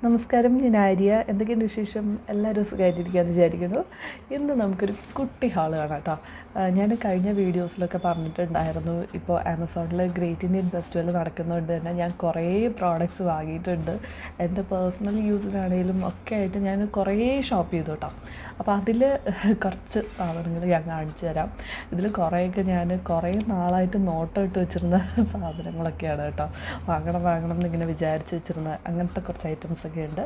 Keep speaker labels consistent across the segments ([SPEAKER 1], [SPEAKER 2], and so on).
[SPEAKER 1] നമസ്കാരം, ഞാൻ ആര്യ. എന്തൊക്കെയുണ്ട് വിശേഷം? എല്ലാവരും സുഖമായിട്ടിരിക്കുകയെന്ന് വിചാരിക്കുന്നു. ഇന്ന് നമുക്കൊരു കുട്ടി ഹാൾ കാണാം കേട്ടോ. ഞാൻ കഴിഞ്ഞ വീഡിയോസിലൊക്കെ പറഞ്ഞിട്ടുണ്ടായിരുന്നു, ഇപ്പോൾ ആമസോണിൽ ഗ്രേറ്റ് ഇന്ത്യൻ ഫെസ്റ്റിവൽ നടക്കുന്നതുകൊണ്ട് തന്നെ ഞാൻ കുറേ പ്രോഡക്റ്റ്സ് വാങ്ങിയിട്ടുണ്ട്. എൻ്റെ പേഴ്സണൽ യൂസിനാണെങ്കിലും ഒക്കെ ആയിട്ട് ഞാൻ കുറേ ഷോപ്പ് ചെയ്തു കേട്ടോ. അപ്പോൾ അതിൽ കുറച്ച് സാധനങ്ങൾ ഞാൻ കാണിച്ചു തരാം. ഇതിൽ കുറേയൊക്കെ ഞാൻ കുറേ നാളായിട്ട് നോട്ടിട്ട് വെച്ചിരുന്ന സാധനങ്ങളൊക്കെയാണ് കേട്ടോ. വാങ്ങണം എന്നിങ്ങനെ വിചാരിച്ച് വെച്ചിരുന്ന അങ്ങനത്തെ കുറച്ച് ഐറ്റംസ് ഒക്കെ ഉണ്ട്.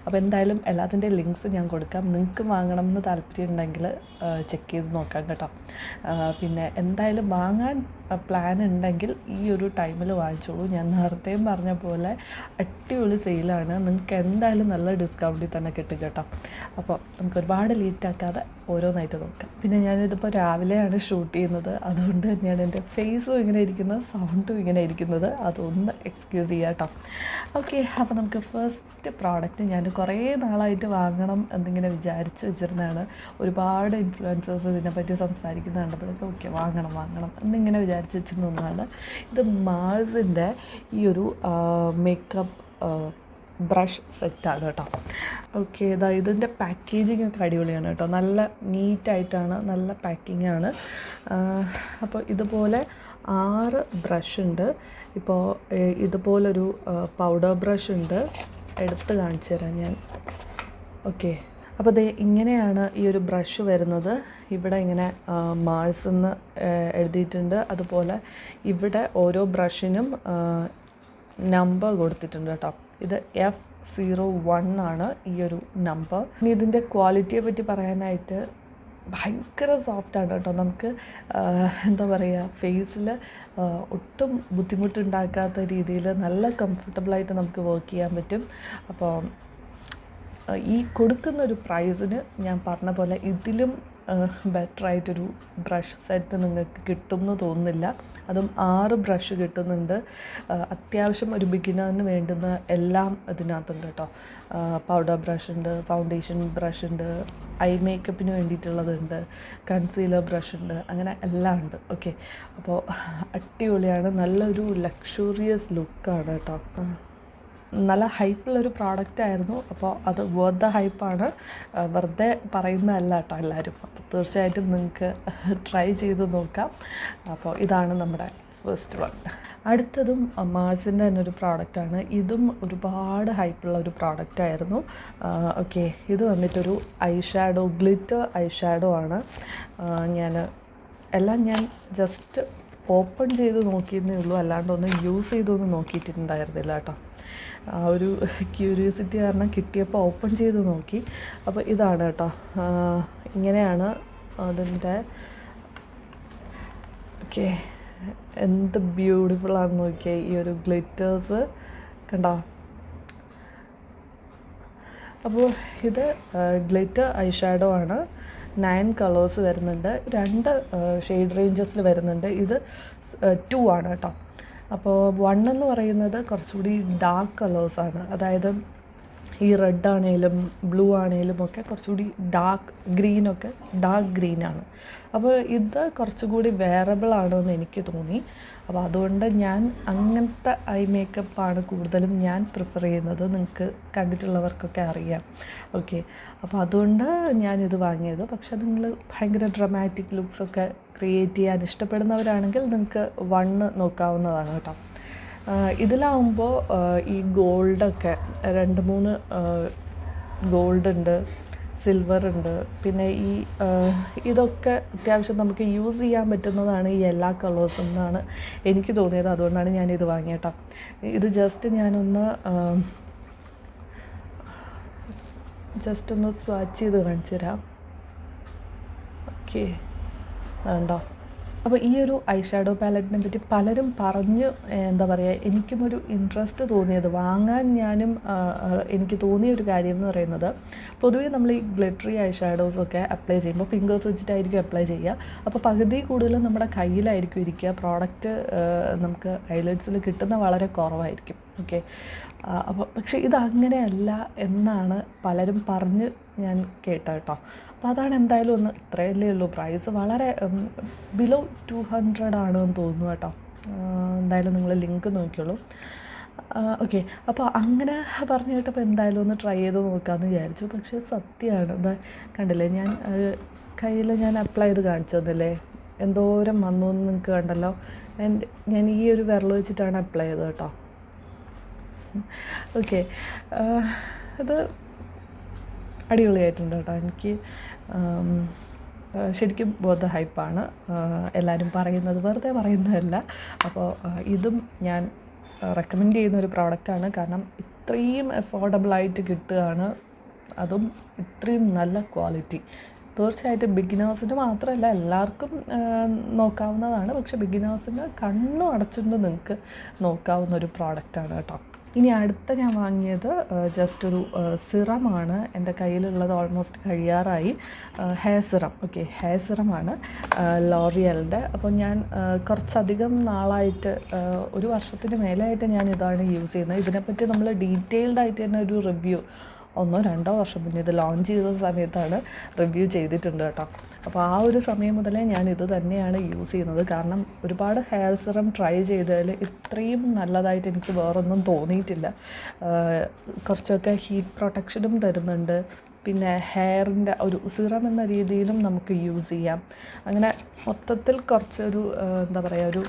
[SPEAKER 1] അപ്പോൾ എന്തായാലും എല്ലാത്തിൻ്റെ ലിങ്ക്സ് ഞാൻ കൊടുക്കാം. നിങ്ങൾക്ക് വാങ്ങണം എന്ന് താല്പര്യം ഉണ്ടെങ്കിൽ ചെക്ക് ചെയ്ത് നോക്കാം കേട്ടോ. പിന്നെ എന്തായാലും വാങ്ങാൻ പ്ലാൻ ഉണ്ടെങ്കിൽ ഈ ഒരു ടൈമിൽ വാങ്ങിച്ചോളൂ. ഞാൻ നേരത്തെയും പറഞ്ഞ പോലെ അടിപൊളി സെയിലാണ്. നിങ്ങൾക്ക് എന്തായാലും നല്ല ഡിസ്കൗണ്ടിൽ തന്നെ കിട്ടും കേട്ടോ. അപ്പോൾ നമുക്ക് ഒരുപാട് ലേറ്റാക്കാതെ ഓരോന്നായിട്ട് നോക്കാം. പിന്നെ ഞാനിതിപ്പോൾ രാവിലെയാണ് ഷൂട്ട് ചെയ്യുന്നത്, അതുകൊണ്ട് തന്നെയാണ് എൻ്റെ ഫേസും ഇങ്ങനെ ഇരിക്കുന്നത്, സൗണ്ടും ഇങ്ങനെ ഇരിക്കുന്നത്. അതൊന്ന് എക്സ്ക്യൂസ് ചെയ്യാം കേട്ടോ. ഓക്കെ, അപ്പോൾ നമുക്ക് ഫസ്റ്റ് പ്രോഡക്റ്റ് ഞാൻ കുറേ നാളായിട്ട് വാങ്ങണം എന്നിങ്ങനെ വിചാരിച്ച് വെച്ചിരുന്നതാണ്. ഒരുപാട് ഇൻഫ്ലുവൻസേഴ്സ് ഇതിനെപ്പറ്റി സംസാരിക്കുന്നത് കണ്ടപ്പോഴൊക്കെ ഓക്കെ വാങ്ങണം എന്നിങ്ങനെ വിചാരിച്ച് വെച്ചിരുന്ന ഒന്നാണ്. ഇത് മാൾസിൻ്റെ ഈ ഒരു മേക്കപ്പ് ബ്രഷ് സെറ്റാണ് കേട്ടോ. ഓക്കെ, ഇതിൻ്റെ പാക്കേജിങ് ഒക്കെ അടിപൊളിയാണ് കേട്ടോ. നല്ല നീറ്റായിട്ടാണ്, നല്ല പാക്കിങ്ങാണ്. അപ്പോൾ ഇതുപോലെ 6 ബ്രഷ് ഉണ്ട്. ഇപ്പോൾ ഇതുപോലൊരു പൗഡർ ബ്രഷ് ഉണ്ട്, എടുത്ത് കാണിച്ചു തരാം ഞാൻ. ഓക്കെ, അപ്പോൾ ഇത് ഇങ്ങനെയാണ് ഈ ഒരു ബ്രഷ് വരുന്നത്. ഇവിടെ ഇങ്ങനെ മാൾസ് എന്ന് എഴുതിയിട്ടുണ്ട്. അതുപോലെ ഇവിടെ ഓരോ ബ്രഷിനും നമ്പർ കൊടുത്തിട്ടുണ്ട് കേട്ടോ. ഇത് F01 ആണ് ഈ ഒരു നമ്പർ. ഇനി ഇതിൻ്റെ ക്വാളിറ്റിയെ പറ്റി പറയാനായിട്ട് ഭയങ്കര സോഫ്റ്റാണ് കേട്ടോ. നമുക്ക് എന്താ പറയുക, ഫേസിൽ ഒട്ടും ബുദ്ധിമുട്ടുണ്ടാക്കാത്ത രീതിയിൽ നല്ല കംഫർട്ടബിളായിട്ട് നമുക്ക് വർക്ക് ചെയ്യാൻ പറ്റും. അപ്പോൾ ഈ കൊടുക്കുന്നൊരു പ്രൈസിന് ഞാൻ പറഞ്ഞ പോലെ ഇതിലും ബെറ്ററായിട്ടൊരു ബ്രഷ് സെറ്റ് നിങ്ങൾക്ക് കിട്ടും എന്ന് തോന്നുന്നില്ല. അതും 6 ബ്രഷ് കിട്ടുന്നുണ്ട്. അത്യാവശ്യം ഒരു ബിഗിനറിന് വേണ്ടുന്ന എല്ലാം ഇതിനകത്തുണ്ട് കേട്ടോ. പൗഡർ ബ്രഷ് ഉണ്ട്, ഫൗണ്ടേഷൻ ബ്രഷ് ഉണ്ട്, ഐ മേക്കപ്പിന് വേണ്ടിയിട്ടുള്ളതുണ്ട്, കൺസീലർ ബ്രഷ് ഉണ്ട്, അങ്ങനെ എല്ലാം ഉണ്ട്. ഓക്കെ, അപ്പോൾ അടിപൊളിയാണ്. നല്ലൊരു ലക്ഷൂറിയസ് ലുക്കാണ് കേട്ടോ. നല്ല ഹൈപ്പുള്ളൊരു പ്രോഡക്റ്റായിരുന്നു. അപ്പോൾ അത് വർത്ത് ദ ഹൈപ്പാണ്, വെറുതെ പറയുന്നതല്ല കേട്ടോ എല്ലാവരും. അപ്പോൾ തീർച്ചയായിട്ടും നിങ്ങൾക്ക് ട്രൈ ചെയ്ത് നോക്കാം. അപ്പോൾ ഇതാണ് നമ്മുടെ ഫസ്റ്റ് വൺ. അടുത്തതും മാൾസിൻ്റെ തന്നെ ഒരു പ്രോഡക്റ്റാണ്. ഇതും ഒരുപാട് ഹൈപ്പുള്ള ഒരു പ്രോഡക്റ്റായിരുന്നു. ഓക്കെ, ഇത് വന്നിട്ടൊരു ഐഷാഡോ, ഗ്ലിറ്റർ ഐഷാഡോ ആണ്. ഞാൻ ജസ്റ്റ് ഓപ്പൺ ചെയ്ത് നോക്കിയെന്നേ ഉള്ളൂ, അല്ലാണ്ടൊന്നും യൂസ് ചെയ്തൊന്നും നോക്കിയിട്ടുണ്ടായിരുന്നില്ല കേട്ടോ. ആ ഒരു ക്യൂരിയോസിറ്റി കാരണം കിട്ടിയപ്പോൾ ഓപ്പൺ ചെയ്ത് നോക്കി. അപ്പോൾ ഇതാണ് കേട്ടോ, ഇങ്ങനെയാണ് അതിൻ്റെ. ഓക്കെ, എന്ത് ബ്യൂട്ടിഫുള്ളാണെന്ന് നോക്കിയാൽ ഈ ഒരു ഗ്ലിറ്റേഴ്സ് കണ്ടോ. അപ്പോൾ ഇത് ഗ്ലിറ്റർ ഐഷാഡോ ആണ്. 9 കളേഴ്സ് വരുന്നുണ്ട്, 2 ഷെയ്ഡ് റേഞ്ചസിൽ വരുന്നുണ്ട്. ഇത് 2 ആണ് കേട്ടോ. അപ്പോൾ 1 എന്ന് പറയുന്നത് കുറച്ചുകൂടി ഡാർക്ക് കളേഴ്സാണ്. അതായത് ഈ റെഡ് ആണെങ്കിലും ബ്ലൂ ആണെങ്കിലും ഒക്കെ കുറച്ചുകൂടി ഡാർക്ക് ഗ്രീനൊക്കെ ഡാർക്ക് ഗ്രീനാണ്. അപ്പോൾ ഇത് കുറച്ചുകൂടി വെയറബിൾ ആണെന്ന് എനിക്ക് തോന്നി. അപ്പോൾ അതുകൊണ്ട് ഞാൻ അങ്ങനത്തെ ഐ മേക്കപ്പാണ് കൂടുതലും ഞാൻ പ്രിഫർ ചെയ്യുന്നത്. നിങ്ങൾക്ക് കണ്ടിട്ടുള്ളവർക്കൊക്കെ അറിയാം. ഓക്കെ, അപ്പോൾ അതുകൊണ്ട് ഞാനിത് വാങ്ങിയത്. പക്ഷെ നിങ്ങൾ ഭയങ്കര ഡ്രമാറ്റിക് ലുക്സൊക്കെ ക്രിയേറ്റ് ചെയ്യാൻ ഇഷ്ടപ്പെടുന്നവരാണെങ്കിൽ നിങ്ങൾക്ക് 1 നോക്കാവുന്നതാണ് കേട്ടോ. ഇതിലാവുമ്പോൾ ഈ ഗോൾഡൊക്കെ 2-3 ഗോൾഡ് ഉണ്ട്, സിൽവർ ഉണ്ട്. പിന്നെ ഇതൊക്കെ അത്യാവശ്യം നമുക്ക് യൂസ് ചെയ്യാൻ പറ്റുന്നതാണ് ഈ എല്ലാ കളേഴ്സും എന്നാണ് എനിക്ക് തോന്നിയത്. അതുകൊണ്ടാണ് ഞാനിത് വാങ്ങിയത് കേട്ടോ. ഇത് ജസ്റ്റ് ഞാനൊന്ന് സ്വാച്ച് ചെയ്ത് കാണിച്ചു തരാം. ഓക്കെ, അതുണ്ടോ. അപ്പോൾ ഈ ഒരു ഐഷാഡോ പാലറ്റിനെ പറ്റി പലരും പറഞ്ഞ് എന്താ പറയുക, എനിക്കും ഒരു ഇൻട്രസ്റ്റ് തോന്നിയത് വാങ്ങാൻ. എനിക്ക് തോന്നിയ ഒരു കാര്യം എന്ന് പറയുന്നത്, പൊതുവേ നമ്മൾ ഈ ഗ്ലിറ്ററി ഐഷാഡോസൊക്കെ അപ്ലൈ ചെയ്യുമ്പോൾ ഫിംഗേഴ്സ് വെച്ചിട്ടായിരിക്കും അപ്ലൈ ചെയ്യുക. അപ്പോൾ പകുതി കൂടുതലും നമ്മുടെ കയ്യിലായിരിക്കും ഇരിക്കുക. പ്രോഡക്റ്റ് നമുക്ക് ഐലൈറ്റ്സിൽ കിട്ടുന്ന വളരെ കുറവായിരിക്കും. ഓക്കെ, അപ്പോൾ പക്ഷേ ഇതങ്ങനെയല്ല എന്നാണ് പലരും പറഞ്ഞ് ഞാൻ കേട്ടത് കേട്ടോ. അപ്പോൾ അതാണ് എന്തായാലും ഒന്ന് ഇത്രയല്ലേ ഉള്ളൂ. പ്രൈസ് വളരെ ബിലോ 200 ആണെന്ന് തോന്നുന്നു കേട്ടോ. എന്തായാലും നിങ്ങൾ ലിങ്ക് നോക്കിയോളൂ. ഓക്കെ. അപ്പോൾ അങ്ങനെ പറഞ്ഞു കേട്ടപ്പോൾ എന്തായാലും ഒന്ന് ട്രൈ ചെയ്ത് നോക്കാമെന്ന് വിചാരിച്ചു. പക്ഷേ സത്യമാണ്, എന്താ കണ്ടില്ലേ, ഞാൻ കയ്യിൽ ഞാൻ അപ്ലൈ ചെയ്ത് കാണിച്ചു തന്നില്ലേ, എന്തോരം വന്നു എന്ന് നിങ്ങൾക്ക് കണ്ടല്ലോ. ഞാൻ ഈ ഒരു വിരൽ വെച്ചിട്ടാണ് അപ്ലൈ ചെയ്തത് കേട്ടോ. ഓക്കെ, അത് അടിപൊളിയായിട്ടുണ്ട് കേട്ടോ. എനിക്ക് ശരിക്കും ബോധ ഹൈപ്പാണ്. എല്ലാവരും പറയുന്നത് വെറുതെ പറയുന്നതല്ല. അപ്പോൾ ഇതും ഞാൻ റെക്കമെൻഡ് ചെയ്യുന്ന ഒരു പ്രോഡക്റ്റാണ്. കാരണം ഇത്രയും അഫോർഡബിളായിട്ട് കിട്ടുകയാണ്, അതും ഇത്രയും നല്ല ക്വാളിറ്റി. തീർച്ചയായിട്ടും ബിഗിനേഴ്സിന് മാത്രമല്ല എല്ലാവർക്കും നോക്കാവുന്നതാണ്. പക്ഷേ ബിഗിനേഴ്സിന് കണ്ണും അടച്ചുകൊണ്ട് നിങ്ങൾക്ക് നോക്കാവുന്ന ഒരു പ്രോഡക്റ്റാണ് കേട്ടോ. ഇനി അടുത്ത ഞാൻ വാങ്ങിയത് ജസ്റ്റ് ഒരു സിറമാണ്. എൻ്റെ കയ്യിലുള്ളത് ഓൾമോസ്റ്റ് കഴിയാറായി. Hair serum. ഓക്കെ, ഹെയർ സിറമാണ് ലോറിയലിൻ്റെ. അപ്പോൾ ഞാൻ കുറച്ചധികം നാളായിട്ട്, ഒരു വർഷത്തിന് മേലായിട്ട് ഞാൻ ഇതാണ് യൂസ് ചെയ്യുന്നത്. ഇതിനെപ്പറ്റി നമ്മൾ ഡീറ്റെയിൽഡ് ആയിട്ട് തന്നെ ഒരു റിവ്യൂ 1-2 വർഷം മുന്നേ ഇത് ലോഞ്ച് ചെയ്ത സമയത്താണ് റിവ്യൂ ചെയ്തിട്ടുണ്ട് കേട്ടോ. അപ്പോൾ ആ ഒരു സമയം മുതലേ ഞാൻ ഇത് തന്നെയാണ് യൂസ് ചെയ്യുന്നത്. കാരണം ഒരുപാട് ഹെയർ സിറം ട്രൈ ചെയ്തതിൽ ഇത്രയും നല്ലതായിട്ട് എനിക്ക് വേറൊന്നും തോന്നിയിട്ടില്ല. കുറച്ചൊക്കെ ഹീറ്റ് പ്രൊട്ടക്ഷനും തരുന്നുണ്ട്, പിന്നെ ഹെയറിൻ്റെ ഒരു സിറം എന്ന രീതിയിലും നമുക്ക് യൂസ് ചെയ്യാം. അങ്ങനെ മൊത്തത്തിൽ കുറച്ചൊരു എന്താ പറയുക, ഒരു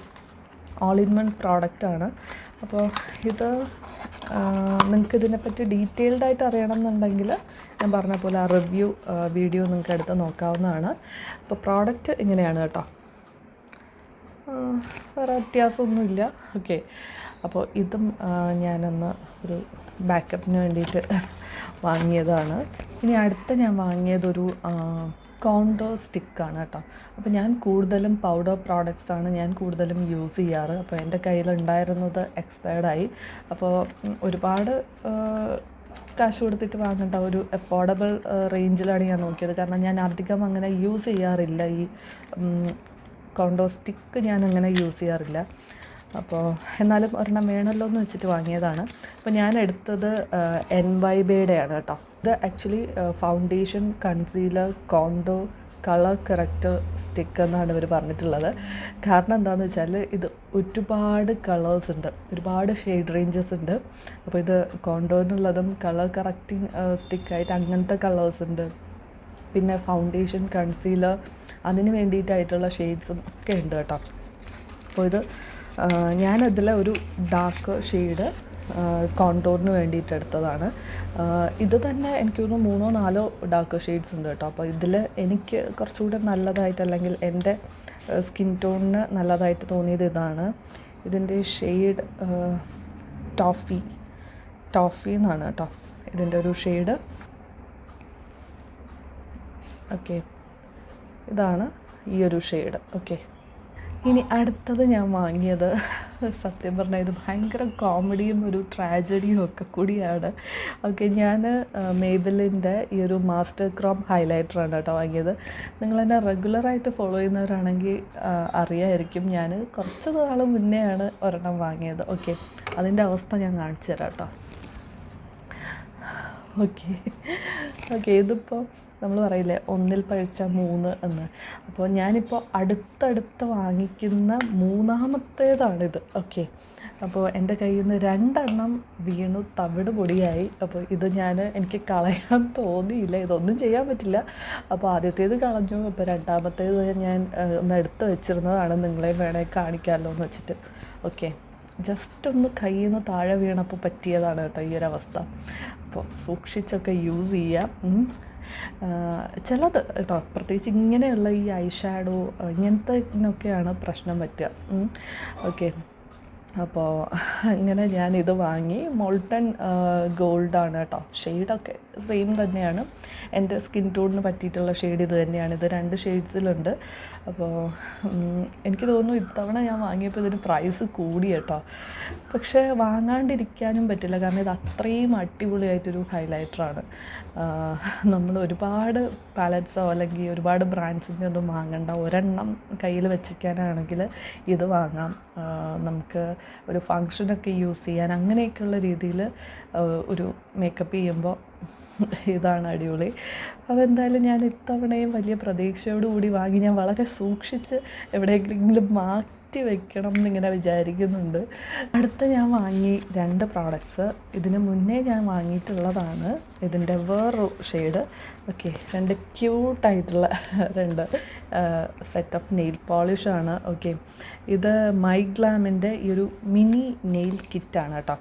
[SPEAKER 1] ഓൾ ഇൻ വൺ പ്രോഡക്റ്റാണ്. അപ്പോൾ ഇത് നിങ്ങൾക്ക് ഇതിനെപ്പറ്റി ഡീറ്റെയിൽഡായിട്ട് അറിയണം എന്നുണ്ടെങ്കിൽ ഞാൻ പറഞ്ഞ പോലെ ആ റിവ്യൂ വീഡിയോ നിങ്ങൾക്ക് എടുത്ത് നോക്കാവുന്നതാണ്. അപ്പോൾ പ്രോഡക്റ്റ് ഇങ്ങനെയാണ് കേട്ടോ, വേറെ വ്യത്യാസമൊന്നുമില്ല. ഓക്കെ, അപ്പോൾ ഇതും ഞാനൊന്ന് ഒരു ബാക്കപ്പിന് വേണ്ടിയിട്ട് വാങ്ങിയതാണ്. ഇനി അടുത്ത ഞാൻ വാങ്ങിയതൊരു കോണ്ടോർ സ്റ്റിക്കാണ് കേട്ടോ. അപ്പോൾ ഞാൻ കൂടുതലും പൗഡർ പ്രോഡക്റ്റ്സാണ് ഞാൻ കൂടുതലും യൂസ് ചെയ്യാറ്. അപ്പോൾ എൻ്റെ കയ്യിലുണ്ടായിരുന്നത് എക്സ്പയർഡായി. അപ്പോൾ ഒരുപാട് കാശ് കൊടുത്തിട്ട് വാങ്ങേണ്ട ഒരു അഫോർഡബിൾ റേഞ്ചിലാണ് ഞാൻ നോക്കിയത്. കാരണം ഞാൻ അധികം അങ്ങനെ യൂസ് ചെയ്യാറില്ല, ഈ കോണ്ടോർ സ്റ്റിക്ക് ഞാൻ അങ്ങനെ യൂസ് ചെയ്യാറില്ല. അപ്പോൾ എന്നാലും ഒരെണ്ണം വേണമല്ലോ എന്ന് വെച്ചിട്ട് വാങ്ങിയതാണ്. അപ്പോൾ ഞാൻ എടുത്തത് NYBയുടെയാണ് കേട്ടോ. ഇത് actually foundation, concealer, contour, colour corrector stick എന്നാണ് ഇവർ പറഞ്ഞിട്ടുള്ളത്. കാരണം എന്താണെന്ന് വെച്ചാൽ ഇത് ഒരുപാട് കളേഴ്സ് ഉണ്ട്, ഒരുപാട് ഷെയ്ഡ് റേഞ്ചസ് ഉണ്ട്. അപ്പോൾ ഇത് കോണ്ടോറിനുള്ളതും കളർ കറക്റ്റിംഗ് സ്റ്റിക്കായിട്ട് അങ്ങനത്തെ കളേഴ്സ് ഉണ്ട്. പിന്നെ ഫൗണ്ടേഷൻ, കൺസീലർ അതിന് വേണ്ടിയിട്ടായിട്ടുള്ള ഷെയ്ഡ്സും ഒക്കെ ഉണ്ട് കേട്ടോ. അപ്പോൾ ഇത് ഞാനതിൽ ഒരു ഡാർക്ക് ഷെയ്ഡ് കോണ്ടോറിന് വേണ്ടിയിട്ട് എടുത്തതാണ്. ഇത് തന്നെ എനിക്ക് തോന്നുന്നു 3-4 ഡാർക്ക് ഷെയ്ഡ്സ് ഉണ്ട് കേട്ടോ. അപ്പോൾ ഇതിൽ എനിക്ക് കുറച്ചുകൂടെ നല്ലതായിട്ട്, അല്ലെങ്കിൽ എൻ്റെ സ്കിൻ ടോണിന് നല്ലതായിട്ട് തോന്നിയത് ഇതാണ്. ഇതിൻ്റെ ഷെയ്ഡ് ടോഫി എന്നാണ് കേട്ടോ ഇതിൻ്റെ ഒരു ഷെയ്ഡ്. ഓക്കെ, ഇതാണ് ഈ ഒരു ഷെയ്ഡ്. ഓക്കെ, ഇനി അടുത്തത് ഞാൻ വാങ്ങിയത്, സത്യം പറഞ്ഞാൽ ഇത് ഭയങ്കര കോമഡിയും ഒരു ട്രാജഡിയും ഒക്കെ കൂടിയാണ്. ഓക്കെ, ഞാൻ മേബിലിൻ്റെ ഈ ഒരു മാസ്റ്റർ ക്രോം ഹൈലൈറ്ററാണ് കേട്ടോ വാങ്ങിയത്. നിങ്ങളെന്നെ റെഗുലറായിട്ട് ഫോളോ ചെയ്യുന്നവരാണെങ്കിൽ അറിയാമായിരിക്കും, ഞാൻ കുറച്ച് നാൾ മുന്നെയാണ് ഒരെണ്ണം വാങ്ങിയത്. ഓക്കെ, അതിൻ്റെ അവസ്ഥ ഞാൻ കാണിച്ചു തരാം കേട്ടോ. ഓക്കെ, ഇതിപ്പോൾ നമ്മൾ പറയില്ലേ 1 പഴിച്ച 3 എന്ന്. അപ്പോൾ ഞാനിപ്പോൾ അടുത്തടുത്ത് വാങ്ങിക്കുന്ന 3ാമത്തേതാണിത്. ഓക്കെ, അപ്പോൾ എൻ്റെ കയ്യിൽ നിന്ന് 2 വീണു, തവിട് പൊടിയായി. അപ്പോൾ ഇത് എനിക്ക് കളയാൻ തോന്നിയില്ല, ഇതൊന്നും ചെയ്യാൻ പറ്റില്ല. അപ്പോൾ ആദ്യത്തേത് കളഞ്ഞു. അപ്പോൾ 2ാമത്തേത് ഞാൻ ഒന്ന് എടുത്ത് വെച്ചിരുന്നതാണ്, നിങ്ങളെ വേണേൽ കാണിക്കാമല്ലോ എന്ന് വെച്ചിട്ട്. ഓക്കെ, ജസ്റ്റ് ഒന്ന് കയ്യിൽ നിന്ന് താഴെ വീണപ്പോൾ പറ്റിയതാണ് കേട്ടോ ഈ ഒരവസ്ഥ. അപ്പോൾ സൂക്ഷിച്ചൊക്കെ യൂസ് ചെയ്യാം. ചിലത് കേട്ടോ, പ്രത്യേകിച്ച് ഇങ്ങനെയുള്ള ഈ ഐഷാഡോ ഇങ്ങനത്തെയൊക്കെയാണ് പ്രശ്നം പറ്റുക. ഓക്കെ, അപ്പോൾ അങ്ങനെ ഞാനിത് വാങ്ങി. മോൾട്ടൺ ഗോൾഡാണ് കേട്ടോ, ഷെയ്ഡൊക്കെ സെയിം തന്നെയാണ്. എൻ്റെ സ്കിൻ ടോണിന് പറ്റിയിട്ടുള്ള ഷെയ്ഡ് ഇത് തന്നെയാണ്. ഇത് 2 ഷെയ്ഡ്സിലുണ്ട്. അപ്പോൾ എനിക്ക് തോന്നുന്നു ഇത്തവണ ഞാൻ വാങ്ങിയപ്പോൾ ഇതിന് പ്രൈസ് കൂടി കേട്ടോ. പക്ഷേ വാങ്ങാണ്ടിരിക്കാനും പറ്റില്ല, കാരണം ഇത് അത്രയും അടിപൊളിയായിട്ടൊരു ഹൈലൈറ്ററാണ്. നമ്മൾ ഒരുപാട് പാലറ്റ്സോ അല്ലെങ്കിൽ ഒരുപാട് ബ്രാൻഡ്സിൻ്റെ ഒന്നും വാങ്ങണ്ട, ഒരെണ്ണം കയ്യിൽ വെച്ചിരിക്കാനാണെങ്കിൽ ഇത് വാങ്ങാം. നമുക്ക് ഒരു ഫങ്ഷനൊക്കെ യൂസ് ചെയ്യാൻ അങ്ങനെയൊക്കെയുള്ള രീതിയിൽ ഒരു മേക്കപ്പ് ചെയ്യുമ്പോൾ ഇതാണ് അടിപൊളി. അപ്പോൾ എന്തായാലും ഞാൻ ഇത്തവണയും വലിയ പ്രതീക്ഷയോടുകൂടി വാങ്ങി. ഞാൻ വളരെ സൂക്ഷിച്ച് എവിടെയെങ്കിലും മാറ്റി വെക്കണം എന്നിങ്ങനെ വിചാരിക്കുന്നുണ്ട്. അടുത്ത ഞാൻ വാങ്ങി 2 പ്രോഡക്ട്സ്. ഇതിന് മുന്നേ ഞാൻ വാങ്ങിയിട്ടുള്ളതാണ് ഇതിൻ്റെ വേറൊരു ഷെയ്ഡ്. ഓക്കെ, 2 ക്യൂട്ടായിട്ടുള്ള 2 സെറ്റ് ഓഫ് നെയിൽ പോളിഷാണ്. ഓക്കെ, ഇത് MyGlammൻ്റെ ഈ ഒരു മിനി നെയിൽ കിറ്റാണ് കേട്ടോ.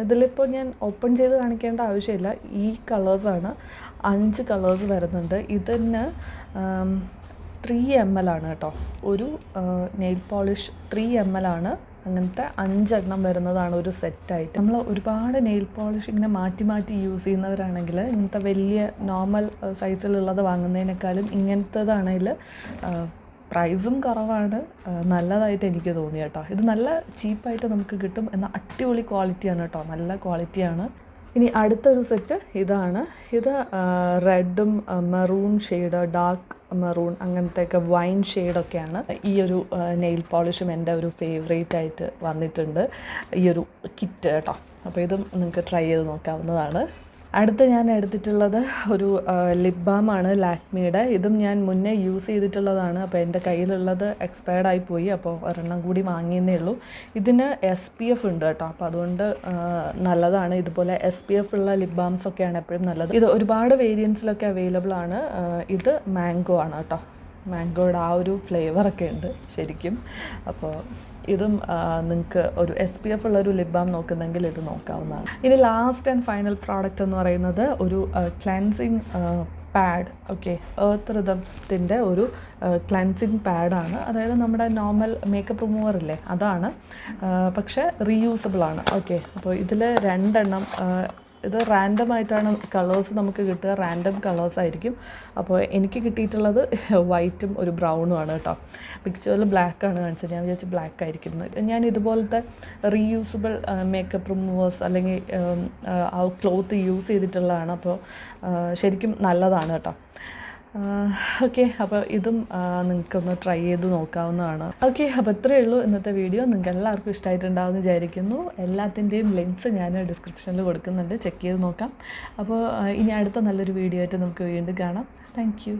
[SPEAKER 1] ഇതിലിപ്പോൾ ഞാൻ ഓപ്പൺ ചെയ്ത് കാണിക്കേണ്ട ആവശ്യമില്ല. ഈ കളേഴ്സാണ്, 5 കളേഴ്സ് വരുന്നുണ്ട്. ഇതിന് 3 ml ആണ് കേട്ടോ. ഒരു നെയിൽ പോളിഷ് 3 ml ആണ്. അങ്ങനത്തെ 5 എണ്ണം വരുന്നതാണ് ഒരു സെറ്റായിട്ട്. നമ്മൾ ഒരുപാട് നെയിൽ പോളിഷ് ഇങ്ങനെ മാറ്റി മാറ്റി യൂസ് ചെയ്യുന്നവരാണെങ്കിൽ ഇങ്ങനത്തെ വലിയ നോർമൽ സൈസിലുള്ളത് വാങ്ങുന്നതിനേക്കാളും ഇങ്ങനത്തേതാണെങ്കിൽ പ്രൈസും കുറവാണ്, നല്ലതായിട്ട് എനിക്ക് തോന്നി കേട്ടോ. ഇത് നല്ല ചീപ്പായിട്ട് നമുക്ക് കിട്ടും, എന്നാൽ അടിപൊളി ക്വാളിറ്റിയാണ് കേട്ടോ, നല്ല ക്വാളിറ്റിയാണ്. ഇനി അടുത്തൊരു സെറ്റ് ഇതാണ്. ഇത് റെഡും മെറൂൺ ഷെയ്ഡ്, ഡാർക്ക് മെറൂൺ, അങ്ങനത്തെയൊക്കെ വൈൻ ഷെയ്ഡൊക്കെയാണ്. ഈ ഒരു നെയിൽ പോളിഷും എൻ്റെ ഒരു ഫേവറേറ്റ് ആയിട്ട് വന്നിട്ടുണ്ട്, ഈ ഒരു കിറ്റ് കേട്ടോ. അപ്പോൾ ഇതും നിങ്ങൾക്ക് ട്രൈ ചെയ്ത് നോക്കാവുന്നതാണ്. അടുത്ത് ഞാൻ എടുത്തിട്ടുള്ളത് ഒരു ലിപ് ബാമാണ് ലാക്മിയുടെ. ഇതും ഞാൻ മുന്നേ യൂസ് ചെയ്തിട്ടുള്ളതാണ്. അപ്പോൾ എൻ്റെ കയ്യിലുള്ളത് എക്സ്പയർഡ് ആയിപ്പോയി, അപ്പോൾ ഒരെണ്ണം കൂടി വാങ്ങിയെന്നേ ഉള്ളൂ. ഇതിന് SPF ഉണ്ട് കേട്ടോ, അപ്പോൾ അതുകൊണ്ട് നല്ലതാണ്. ഇതുപോലെ SPF ഉള്ള ലിപ് ബാംസൊക്കെയാണ് എപ്പോഴും നല്ലത്. ഇത് ഒരുപാട് വേരിയൻസിലൊക്കെ അവൈലബിൾ ആണ്. ഇത് മാംഗോ ആണ് കേട്ടോ, മാംഗോയുടെ ആ ഒരു ഫ്ലേവറൊക്കെ ഉണ്ട് ശരിക്കും. അപ്പോൾ ഇതും നിങ്ങൾക്ക് ഒരു SPF ഉള്ളൊരു ലിപ് ബാം നോക്കുന്നെങ്കിൽ ഇത് നോക്കാവുന്നതാണ്. ഇനി ലാസ്റ്റ് ആൻഡ് ഫൈനൽ പ്രോഡക്റ്റ് എന്ന് പറയുന്നത് ഒരു ക്ലെൻസിങ് പാഡ്. ഓക്കെ, എർത്ത് റിതത്തിൻ്റെ ഒരു ക്ലെൻസിങ് പാഡാണ്. അതായത് നമ്മുടെ നോർമൽ മേക്കപ്പ് റിമൂവർ ഇല്ലേ, അതാണ്, പക്ഷേ റീയൂസബിൾ ആണ്. ഓക്കെ, അപ്പോൾ ഇതിൽ 2 എണ്ണം. ഇത് റാൻഡമായിട്ടാണ് കളേഴ്സ് നമുക്ക് കിട്ടുക, റാൻഡം കളേഴ്സായിരിക്കും. അപ്പോൾ എനിക്ക് കിട്ടിയിട്ടുള്ളത് വൈറ്റും ഒരു ബ്രൗണും ആണ് കേട്ടോ. പിക്ചറിൽ ബ്ലാക്കാണ് കാണിച്ചത്, ഞാൻ വിചാരിച്ചു ബ്ലാക്ക് ആയിരിക്കുന്നത്. ഞാൻ ഇതുപോലത്തെ റീയൂസബിൾ മേക്കപ്പ് റിമൂവേഴ്സ് അല്ലെങ്കിൽ ആ ക്ലോത്ത് യൂസ് ചെയ്തിട്ടുള്ളതാണ്. അപ്പോൾ ശരിക്കും നല്ലതാണ് കേട്ടോ. ഓക്കെ, അപ്പോൾ ഇതും നിങ്ങൾക്കൊന്ന് ട്രൈ ചെയ്ത് നോക്കാവുന്നതാണ്. ഓക്കെ, അപ്പോൾ ഇത്രയേ ഉള്ളൂ ഇന്നത്തെ വീഡിയോ. നിങ്ങൾക്ക് എല്ലാവർക്കും ഇഷ്ടമായിട്ടുണ്ടാവുമെന്ന് വിചാരിക്കുന്നു. എല്ലാത്തിൻ്റെയും ലിങ്ക്സ് ഞാൻ ഡിസ്ക്രിപ്ഷനിൽ കൊടുക്കുന്നുണ്ട്, ചെക്ക് ചെയ്ത് നോക്കാം. അപ്പോൾ ഇനി അടുത്ത നല്ലൊരു വീഡിയോ ആയിട്ട് നമുക്ക് വീണ്ടും കാണാം. Thank you.